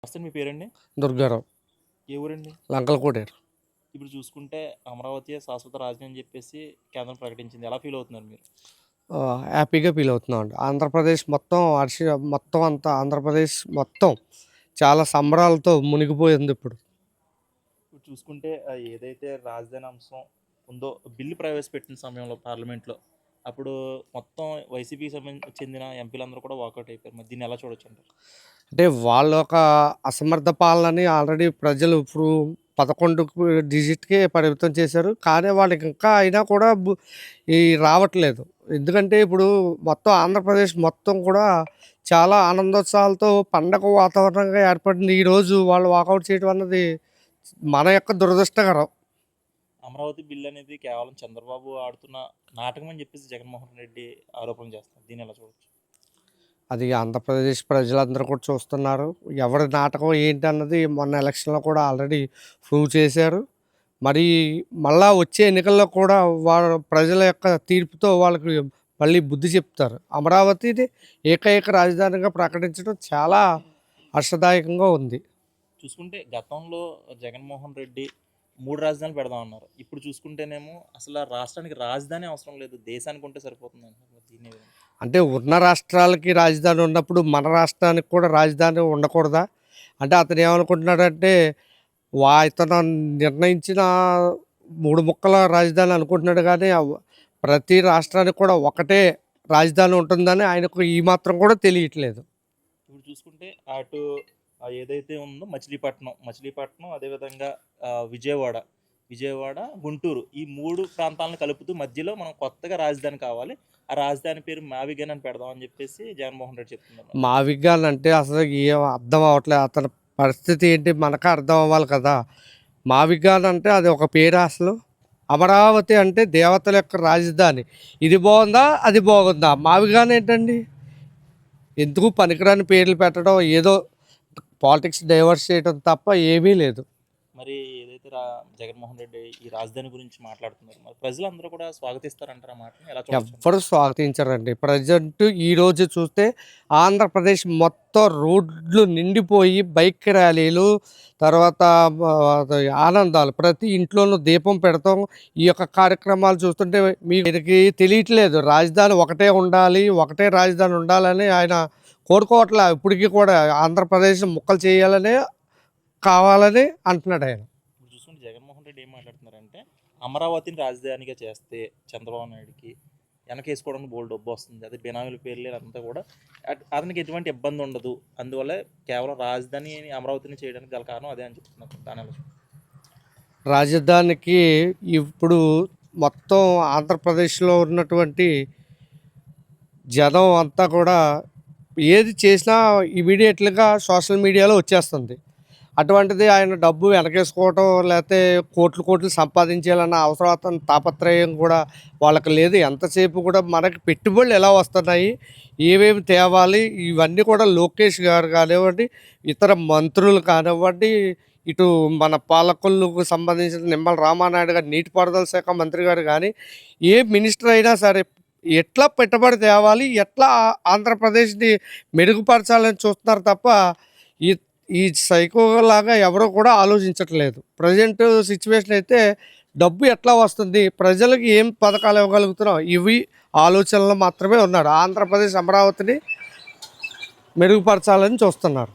అసలు మీ పేరండి? దుర్గారావు. ఏ ఊరండి? లంకల కోడేరు. ఇప్పుడు చూసుకుంటే అమరావతియే శాశ్వత రాజధాని అని చెప్పేసి కేంద్రం ప్రకటించింది. ఎలా ఫీల్ అవుతున్నారు మీరు? హ్యాపీగా ఫీల్ అవుతున్నామండి. ఆంధ్రప్రదేశ్ మొత్తం మొత్తం అంతా ఆంధ్రప్రదేశ్ మొత్తం చాలా సంబరాలతో మునిగిపోయింది ఇప్పుడు. ఇప్పుడు చూసుకుంటే ఏదైతే రాజధాని అంశం ఉందో బిల్లు ప్రవేశపెట్టిన సమయంలో పార్లమెంట్‌లో అప్పుడు మొత్తం వైసీపీకి చెందిన ఎంపీలందరూ కూడా వాకౌట్ అయిపోయారు. మరి దీన్ని ఎలా చూడొచ్చంటారు? అంటే వాళ్ళ ఒక అసమర్థ పాలనని ఆల్రెడీ ప్రజలు ఇప్పుడు 11 డిజిట్‌కే పరిమితం చేశారు. కానీ వాళ్ళకి ఇంకా అయినా కూడా ఈ రావట్లేదు. ఎందుకంటే ఇప్పుడు మొత్తం ఆంధ్రప్రదేశ్ మొత్తం కూడా చాలా ఆనందోత్సాహాలతో పండగ వాతావరణంగా ఏర్పడింది. ఈరోజు వాళ్ళు వాకౌట్ చేయడం అన్నది మన యొక్క దురదృష్టకరం. అమరావతి బిల్ అనేది కేవలం చంద్రబాబు ఆడుతున్న నాటకం అని చెప్పేసి జగన్మోహన్ రెడ్డి ఆరోపణలు చేస్తున్నారు. దీన్ని ఎలా చూడొచ్చు? అది ఆంధ్రప్రదేశ్ ప్రజలందరూ కూడా చూస్తున్నారు. ఎవరి నాటకం ఏంటన్నది మొన్న ఎలక్షన్‌లో కూడా ఆల్రెడీ ప్రూవ్ చేశారు. మరి మళ్ళా వచ్చే ఎన్నికల్లో కూడా ప్రజల యొక్క తీర్పుతో వాళ్ళకి మళ్ళీ బుద్ధి చెప్తారు. అమరావతిని ఏకైక రాజధానిగా ప్రకటించడం చాలా హర్షదాయకంగా ఉంది. చూసుకుంటే గతంలో జగన్మోహన్ రెడ్డి 3 రాజధానులు పెడదామన్నారు. ఇప్పుడు చూసుకుంటేనేమో అసలు ఆ రాష్ట్రానికి రాజధాని అవసరం లేదు. దేశానికి ఉంటే సరిపోతుందంటున్నారు. దీన్ని అంటే ఉన్న రాష్ట్రాలకి రాజధాని ఉన్నప్పుడు మన రాష్ట్రానికి కూడా రాజధాని ఉండకూడదా? అంటే అతను ఏమనుకుంటున్నాడంటే ఇతను నిర్ణయించిన 3 ముక్కల రాజధాని అనుకుంటున్నాడు కానీ ప్రతి రాష్ట్రానికి కూడా ఒకటే రాజధాని ఉంటుందని ఆయనకు ఈ మాత్రం కూడా తెలియట్లేదు. ఇప్పుడు చూసుకుంటే అటు ఏదైతే ఉందో మచిలీపట్నం అదేవిధంగా విజయవాడ, గుంటూరు ఈ 3 ప్రాంతాలను కలుపుతూ మధ్యలో మనం కొత్తగా రాజధాని కావాలి. ఆ రాజధాని పేరు మావిగన్ అని పెడదాం అని చెప్పేసి జగన్మోహన్ రెడ్డి చెప్తున్నారు. మావిగాన్ అంటే అసలు ఏం అర్థం అవ్వట్లేదు. అతని పరిస్థితి ఏంటి మనకు అర్థం అవ్వాలి కదా! మావిగాన్ అంటే అది ఒక పేరా అసలు? అమరావతి అంటే దేవతల యొక్క రాజధాని. ఇది బాగుందా? అది బాగుందా? మావిగాన్ ఏంటండి? ఎందుకు పనికిరాని పేర్లు పెట్టడం, ఏదో పాలిటిక్స్ డైవర్ట్ చేయడం తప్ప ఏమీ లేదు. మరి ఏదైతే జగన్మోహన్ రెడ్డి ఈ రాజధాని గురించి మాట్లాడుతున్నారు, మరి ప్రజలందరూ కూడా స్వాగతిస్తారంటారా మాటని? ఎలా చూడొచ్చు? ఎవ్వరు స్వాగతించరండి. ప్రజెంట్ ఈరోజు చూస్తే ఆంధ్రప్రదేశ్ మొత్తం రోడ్లు నిండిపోయి బైక్ ర్యాలీలు, తర్వాత ఆనందాలు, ప్రతి ఇంట్లోనూ దీపం పెడతాం. ఈ యొక్క కార్యక్రమాలు చూస్తుంటే వీరికి తెలియట్లేదు రాజధాని ఒకటే ఉండాలి, ఒకటే రాజధాని ఉండాలని ఆయన కోరుకోవట్లే. ఇప్పటికీ కూడా ఆంధ్రప్రదేశ్ ముక్కలు చేయాలనే కావాలని అంటున్నాడు ఆయన. ఇప్పుడు చూసుకుంటే జగన్మోహన్ రెడ్డి ఏం మాట్లాడుతున్నారంటే అమరావతిని రాజధానిగా చేస్తే చంద్రబాబు నాయుడుకి వెనకేసుకోవడానికి బోల్డ్ డబ్బు వస్తుంది. అదే బినామీల పేర్లు అంతా కూడా అతనికి ఎటువంటి ఇబ్బంది ఉండదు. అందువల్ల కేవలం రాజధాని అమరావతిని చేయడానికి గల కారణం అదే అని చెప్తున్నారు. దాని రాజధానికి ఇప్పుడు మొత్తం ఆంధ్రప్రదేశ్లో ఉన్నటువంటి జనం అంతా కూడా ఏది చేసినా ఇమీడియట్గా సోషల్ మీడియాలో వచ్చేస్తుంది. అటువంటిది ఆయన డబ్బు వెనకేసుకోవటం, లేకపోతే కోట్లు సంపాదించాలన్న అవసరం తాపత్రయం కూడా వాళ్ళకి లేదు. ఎంతసేపు కూడా మనకి పెట్టుబడులు ఎలా వస్తున్నాయి, ఏమేమి తేవాలి, ఇవన్నీ కూడా లోకేష్ గారు కానివ్వండి, ఇతర మంత్రులు కానివ్వండి, ఇటు మన పాలకులకు సంబంధించిన నిమ్మల రామానాయుడు గారు, నీటిపారుదల శాఖ మంత్రి గారు కానీ, ఏ మినిస్టర్ అయినా సరే ఎట్లా పెట్టుబడి తేవాలి, ఎట్లా ఆంధ్రప్రదేశ్ని మెరుగుపరచాలని చూస్తున్నారు తప్ప ఈ ఈ సైకోలాగా ఎవరో కూడా ఆలోచించట్లేదు. ప్రజెంట్ సిచ్యువేషన్ అయితే డబ్బు ఎట్లా వస్తుంది, ప్రజలకు ఏం పథకాలు ఇవ్వగలుగుతున్నాం, ఇవి ఆలోచనలు మాత్రమే ఉన్నారు. ఆంధ్రప్రదేశ్ అమరావతిని మెరుగుపరచాలని చూస్తున్నారు.